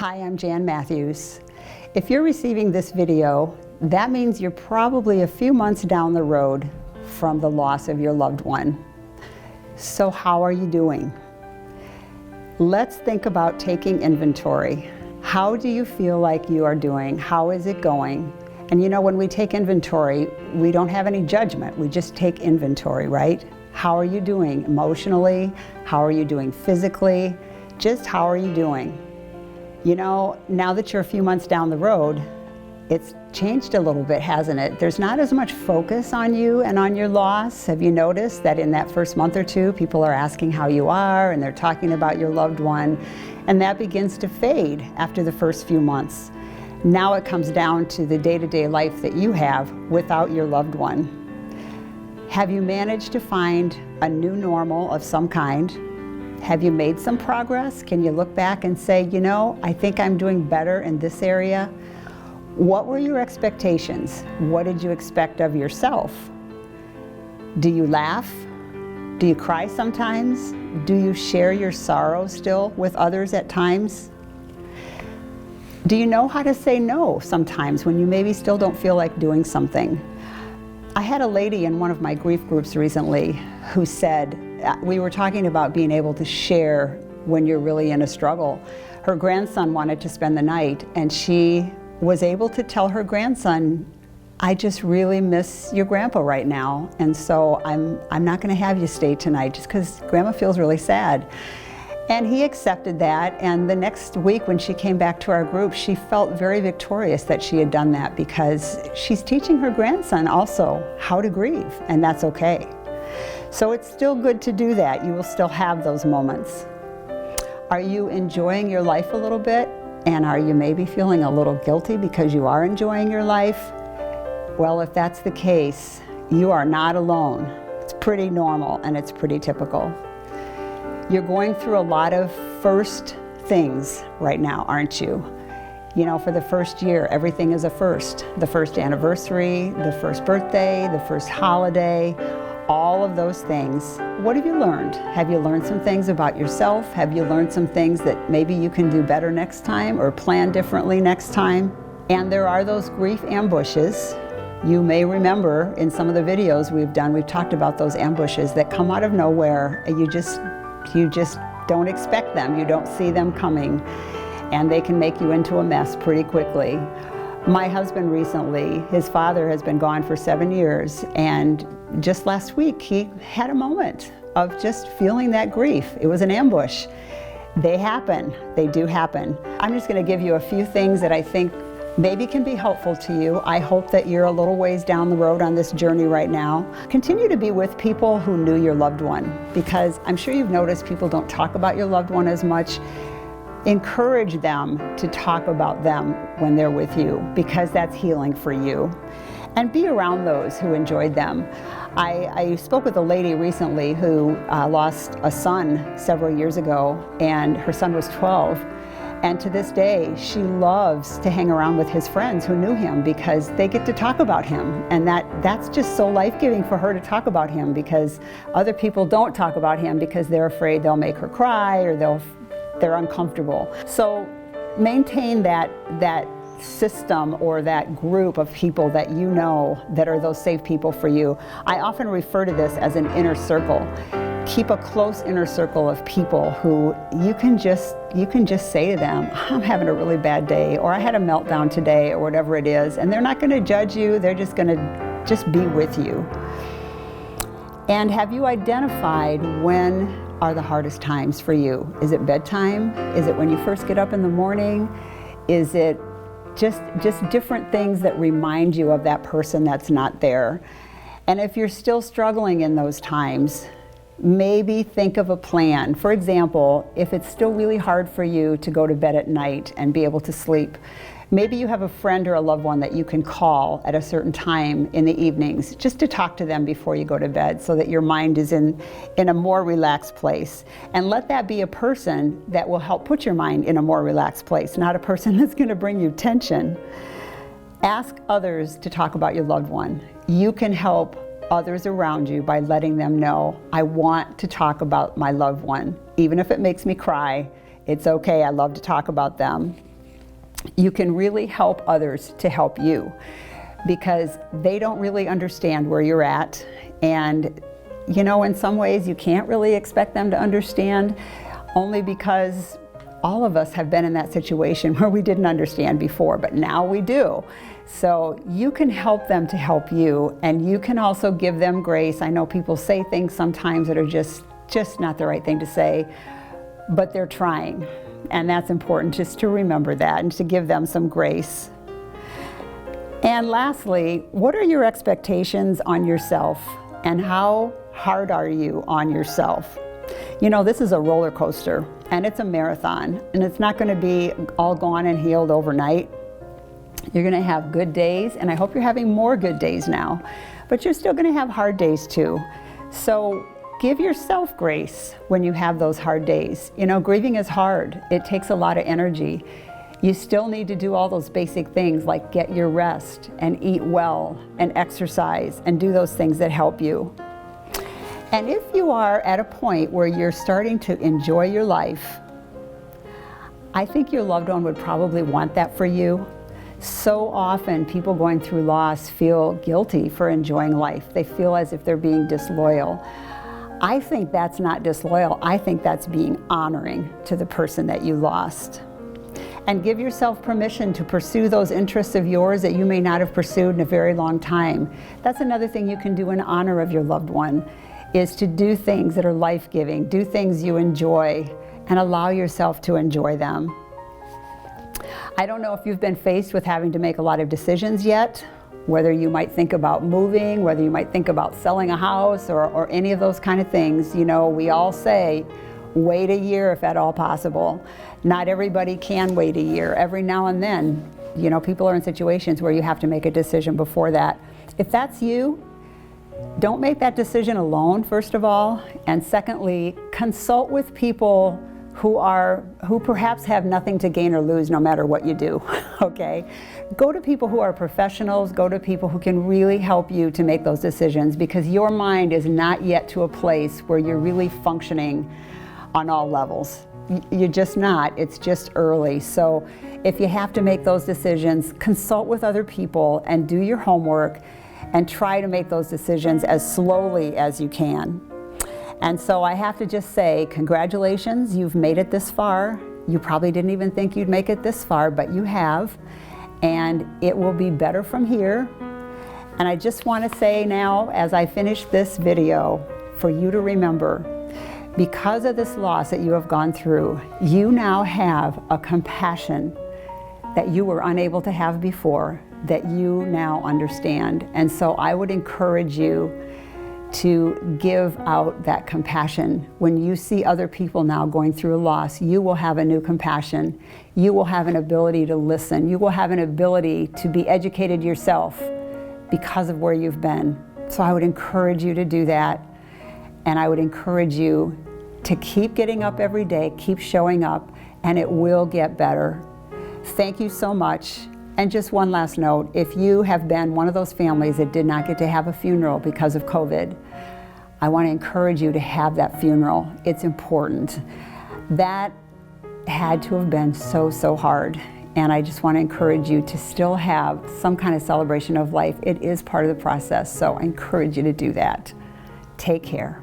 Hi, I'm Jan Mathews. If you're receiving this video, that means you're probably a few months down the road from the loss of your loved one. So how are you doing? Let's think about taking inventory. How do you feel like you are doing? How is it going? And you know, when we take inventory, we don't have any judgment. We just take inventory, right? How are you doing emotionally? How are you doing physically? Just how are you doing? You know, now that you're a few months down the road, it's changed a little bit, hasn't it? There's not as much focus on you and on your loss. Have you noticed that in that first month or two, people are asking how you are and they're talking about your loved one, and that begins to fade after the first few months. Now it comes down to the day-to-day life that you have without your loved one. Have you managed to find a new normal of some kind? Have you made some progress? Can you look back and say, you know, I think I'm doing better in this area? What were your expectations? What did you expect of yourself? Do you laugh? Do you cry sometimes? Do you share your sorrow still with others at times? Do you know how to say no sometimes when you maybe still don't feel like doing something? I had a lady in one of my grief groups recently who said, we were talking about being able to share when you're really in a struggle. Her grandson wanted to spend the night, and she was able to tell her grandson, I just really miss your grandpa right now, and so I'm not going to have you stay tonight just because Grandma feels really sad. And he accepted that, and the next week when she came back to our group, she felt very victorious that she had done that because she's teaching her grandson also how to grieve, and that's okay. So it's still good to do that. You will still have those moments. Are you enjoying your life a little bit? And are you maybe feeling a little guilty because you are enjoying your life? Well, if that's the case, you are not alone. It's pretty normal and it's pretty typical. You're going through a lot of first things right now, aren't you? You know, for the first year, everything is a first. The first anniversary, the first birthday, the first holiday, all of those things. What have you learned? Have you learned some things about yourself? Have you learned some things that maybe you can do better next time or plan differently next time? And there are those grief ambushes. You may remember in some of the videos we've done, we've talked about those ambushes that come out of nowhere. You just don't expect them. You don't see them coming. And they can make you into a mess pretty quickly. My husband recently, his father has been gone for 7 years, and just last week he had a moment of just feeling that grief. It was an ambush. They happen. They do happen. I'm just going to give you a few things that I think maybe can be helpful to you. I hope that you're a little ways down the road on this journey right now. Continue to be with people who knew your loved one, because I'm sure you've noticed people don't talk about your loved one as much. Encourage them to talk about them when they're with you, because that's healing for you. And be around those who enjoyed them. I spoke with a lady recently who lost a son several years ago, and her son was 12. And to this day, she loves to hang around with his friends who knew him because they get to talk about him. And that's just so life-giving for her to talk about him, because other people don't talk about him because they're afraid they'll make her cry or they're uncomfortable. So maintain that system or that group of people that you know that are those safe people for you. I often refer to this as an inner circle. Keep a close inner circle of people who you can just say to them, I'm having a really bad day, or I had a meltdown today, or whatever it is, and they're not going to judge you. They're just going to just be with you. And have you identified when are the hardest times for you? Is it bedtime? Is it when you first get up in the morning? Is it just different things that remind you of that person that's not there? And if you're still struggling in those times, maybe think of a plan. For example, if it's still really hard for you to go to bed at night and be able to sleep, maybe you have a friend or a loved one that you can call at a certain time in the evenings just to talk to them before you go to bed, so that your mind is in a more relaxed place. And let that be a person that will help put your mind in a more relaxed place, not a person that's going to bring you tension. Ask others to talk about your loved one. You can help others around you by letting them know, I want to talk about my loved one. Even if it makes me cry, it's okay, I love to talk about them. you can really help others to help you, because they don't really understand where you're at. And you know, in some ways you can't really expect them to understand, only because all of us have been in that situation where we didn't understand before, but now we do. So you can help them to help you, and you can also give them grace. I know people say things sometimes that are just not the right thing to say, but they're trying. And that's important, just to remember that and to give them some grace. And lastly, what are your expectations on yourself, and how hard are you on yourself? You know, this is a roller coaster, and it's a marathon, and it's not going to be all gone and healed overnight. You're going to have good days, and I hope you're having more good days now, but you're still going to have hard days too. So give yourself grace when you have those hard days. You know, grieving is hard. It takes a lot of energy. You still need to do all those basic things like get your rest and eat well and exercise and do those things that help you. And if you are at a point where you're starting to enjoy your life, I think your loved one would probably want that for you. So often people going through loss feel guilty for enjoying life. They feel as if they're being disloyal. I think that's not disloyal. I think that's being honoring to the person that you lost. And give yourself permission to pursue those interests of yours that you may not have pursued in a very long time. That's another thing you can do in honor of your loved one, is to do things that are life-giving, do things you enjoy, and allow yourself to enjoy them. I don't know if you've been faced with having to make a lot of decisions yet, whether you might think about moving, whether you might think about selling a house, or any of those kind of things. You know, we all say, wait a year if at all possible. Not everybody can wait a year. Every now and then, you know, people are in situations where you have to make a decision before that. If that's you, don't make that decision alone, first of all. And secondly, consult with people who perhaps have nothing to gain or lose no matter what you do, okay? Go to people who are professionals, go to people who can really help you to make those decisions, because your mind is not yet to a place where you're really functioning on all levels. You're just not, it's just early. So if you have to make those decisions, consult with other people and do your homework and try to make those decisions as slowly as you can. And so I have to just say, congratulations, you've made it this far. You probably didn't even think you'd make it this far, but you have. And it will be better from here. And I just want to say now, as I finish this video, for you to remember, because of this loss that you have gone through, you now have a compassion that you were unable to have before, that you now understand. And so I would encourage you to give out that compassion. When you see other people now going through a loss, you will have a new compassion. You will have an ability to listen. You will have an ability to be educated yourself because of where you've been. So I would encourage you to do that. And I would encourage you to keep getting up every day, keep showing up, and it will get better. Thank you so much. And just one last note, if you have been one of those families that did not get to have a funeral because of COVID, I want to encourage you to have that funeral. It's important. That had to have been so hard. And I just want to encourage you to still have some kind of celebration of life. It is part of the process, so I encourage you to do that. Take care.